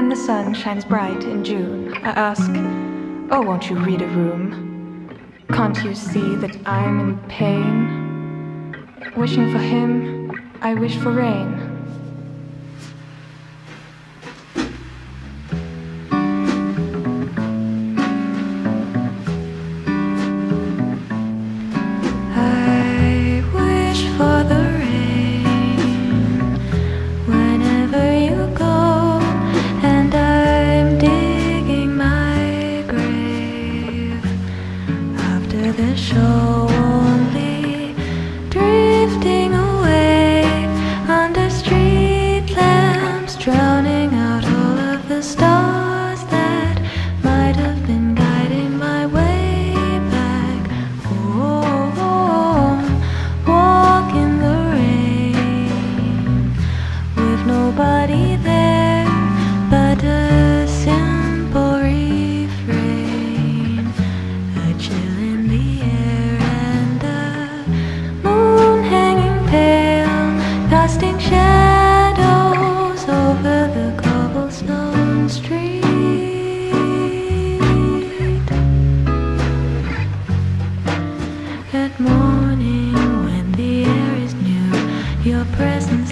When the sun shines bright in June, I ask, oh, won't you read a room? Can't you see that I'm in pain? Wishing for him, I wish for rain. I wish for the rain whenever you go, and I'm digging my grave after the show, only drifting away under street lamps, drowning out all of the stars that might have been guiding my way back home. Walk in the rain with nobody there but a simple refrain, a chill in the air and the moon hanging pale, casting shadows over the cobblestone street. At morning when the air is new, your presence